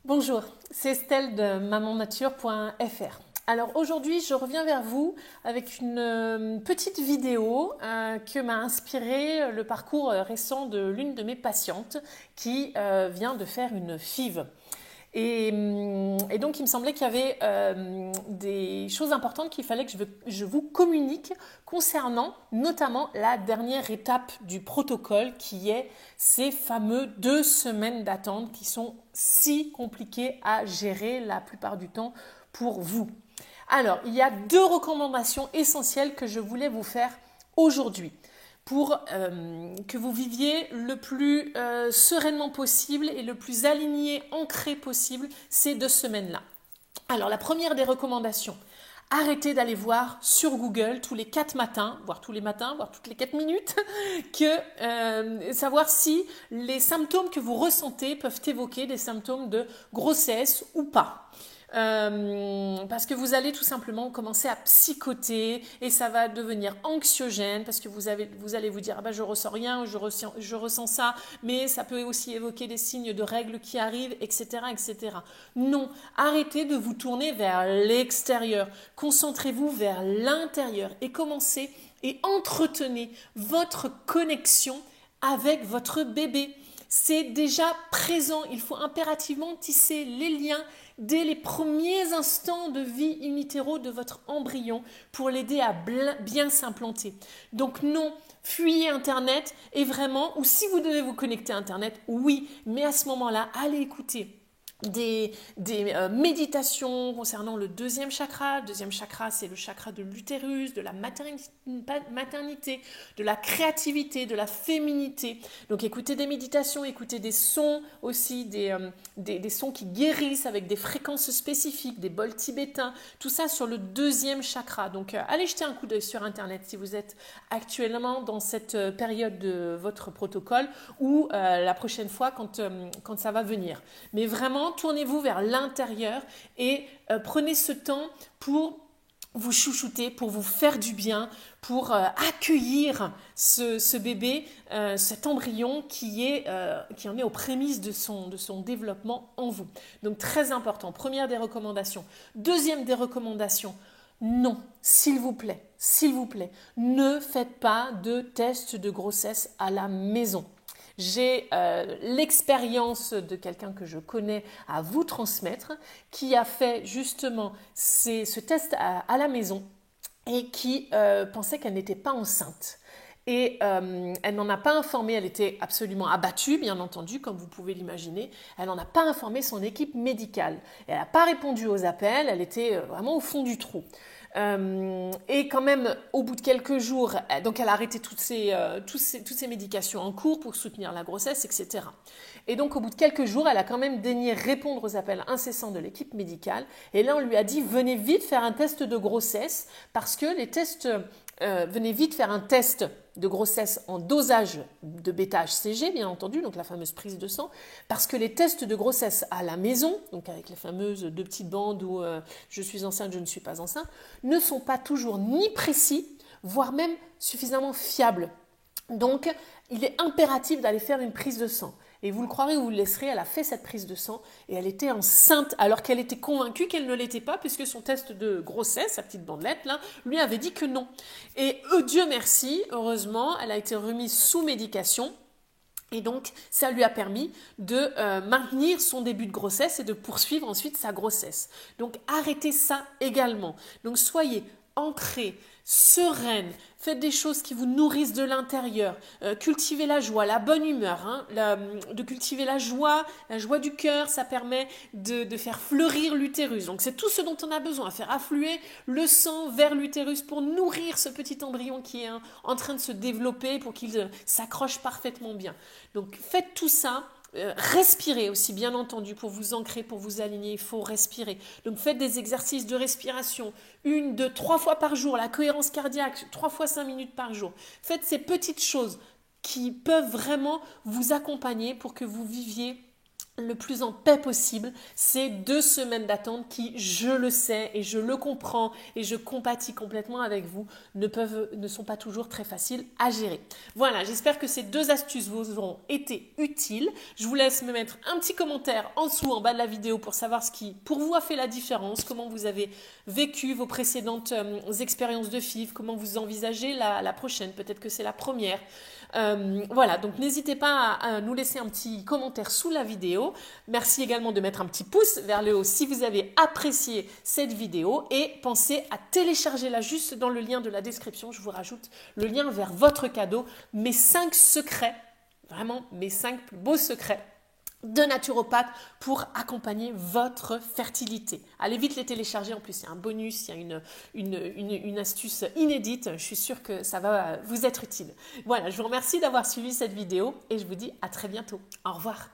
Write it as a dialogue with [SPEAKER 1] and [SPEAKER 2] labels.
[SPEAKER 1] Bonjour, c'est Estelle de mamannature.fr. Alors aujourd'hui, je reviens vers vous avec une petite vidéo que m'a inspiré le parcours récent de l'une de mes patientes qui vient de faire une FIV. Et donc, il me semblait qu'il y avait des choses importantes qu'il fallait que je vous communique concernant notamment la dernière étape du protocole qui est ces fameux 2 semaines d'attente qui sont si compliquées à gérer la plupart du temps pour vous. Alors, il y a 2 recommandations essentielles que je voulais vous faire aujourd'hui pour que vous viviez le plus sereinement possible et le plus aligné, ancré possible ces 2 semaines-là. Alors la première des recommandations, arrêtez d'aller voir sur Google tous les 4 matins, voire tous les matins, voire toutes les 4 minutes, savoir si les symptômes que vous ressentez peuvent évoquer des symptômes de grossesse ou pas. Parce que vous allez tout simplement commencer à psychoter et ça va devenir anxiogène parce que vous allez vous dire ah ben, je ressens rien, je ressens ça, mais ça peut aussi évoquer des signes de règles qui arrivent, etc., etc. Non, arrêtez de vous tourner vers l'extérieur, concentrez-vous vers l'intérieur et commencez et entretenez votre connexion avec votre bébé. C'est déjà présent, il faut impérativement tisser les liens dès les premiers instants de vie in utero de votre embryon pour l'aider à bien s'implanter. Donc non, fuyez Internet et vraiment, ou si vous devez vous connecter à Internet, oui, mais à ce moment-là, allez écouter des méditations concernant le deuxième chakra. Le deuxième chakra, c'est le chakra de l'utérus, de la maternité, de la créativité, de la féminité. Donc écoutez des méditations, écoutez des sons aussi, des sons qui guérissent avec des fréquences spécifiques, des bols tibétains, tout ça sur le deuxième chakra. Donc allez jeter un coup d'œil sur Internet si vous êtes actuellement dans cette période de votre protocole ou la prochaine fois quand ça va venir. Mais vraiment, tournez-vous vers l'intérieur et prenez ce temps pour vous chouchouter, pour vous faire du bien, pour accueillir ce bébé, cet embryon qui en est aux prémices de son développement en vous. Donc très important, première des recommandations. Deuxième des recommandations, non, s'il vous plaît, ne faites pas de test de grossesse à la maison. J'ai l'expérience de quelqu'un que je connais à vous transmettre qui a fait justement ce test à la maison et qui pensait qu'elle n'était pas enceinte. Et elle n'en a pas informé, elle était absolument abattue, bien entendu, comme vous pouvez l'imaginer. Elle n'en a pas informé son équipe médicale. Elle n'a pas répondu aux appels, elle était vraiment au fond du trou. Et quand même, au bout de quelques jours, donc elle a arrêté toutes ces médications en cours pour soutenir la grossesse, etc. Et donc, au bout de quelques jours, elle a quand même daigné répondre aux appels incessants de l'équipe médicale. Et là, on lui a dit, venez vite faire un test de grossesse, parce que venez vite faire un test de grossesse en dosage de bêta-HCG, bien entendu, donc la fameuse prise de sang, parce que les tests de grossesse à la maison, donc avec les fameuses 2 petites bandes où je suis enceinte, je ne suis pas enceinte, ne sont pas toujours ni précis, voire même suffisamment fiables. Donc, il est impératif d'aller faire une prise de sang. Et vous le croirez ou vous le laisserez, elle a fait cette prise de sang et elle était enceinte alors qu'elle était convaincue qu'elle ne l'était pas puisque son test de grossesse, sa petite bandelette là, lui avait dit que non. Et Dieu merci, heureusement, elle a été remise sous médication. Et donc, ça lui a permis de maintenir son début de grossesse et de poursuivre ensuite sa grossesse. Donc, arrêtez ça également. Donc, soyez ancrés, sereine, faites des choses qui vous nourrissent de l'intérieur, cultivez la joie, la bonne humeur, de cultiver la joie du cœur, ça permet de faire fleurir l'utérus. Donc c'est tout ce dont on a besoin, faire affluer le sang vers l'utérus pour nourrir ce petit embryon qui est en train de se développer pour qu'il s'accroche parfaitement bien. Donc faites tout ça. Respirez aussi, bien entendu, pour vous ancrer, pour vous aligner, il faut respirer. Donc faites des exercices de respiration, 1, 2, 3 fois par jour, la cohérence cardiaque, 3 fois 5 minutes par jour. Faites ces petites choses qui peuvent vraiment vous accompagner pour que vous viviez le plus en paix possible. Ces 2 semaines d'attente qui, je le sais et je le comprends et je compatis complètement avec vous, ne sont pas toujours très faciles à gérer. Voilà, j'espère que ces 2 astuces vous auront été utiles. Je vous laisse me mettre un petit commentaire en dessous, en bas de la vidéo pour savoir ce qui, pour vous, a fait la différence, comment vous avez vécu vos précédentes expériences de FIV, comment vous envisagez la prochaine, peut-être que c'est la première. Voilà, donc n'hésitez pas à nous laisser un petit commentaire sous la vidéo. Merci également de mettre un petit pouce vers le haut si vous avez apprécié cette vidéo et pensez à télécharger-la juste dans le lien de la description. Je vous rajoute le lien vers votre cadeau, mes 5 secrets, vraiment mes 5 plus beaux secrets de naturopathe pour accompagner votre fertilité. Allez vite les télécharger, en plus il y a un bonus, il y a une astuce inédite, je suis sûre que ça va vous être utile. Voilà, je vous remercie d'avoir suivi cette vidéo et je vous dis à très bientôt. Au revoir.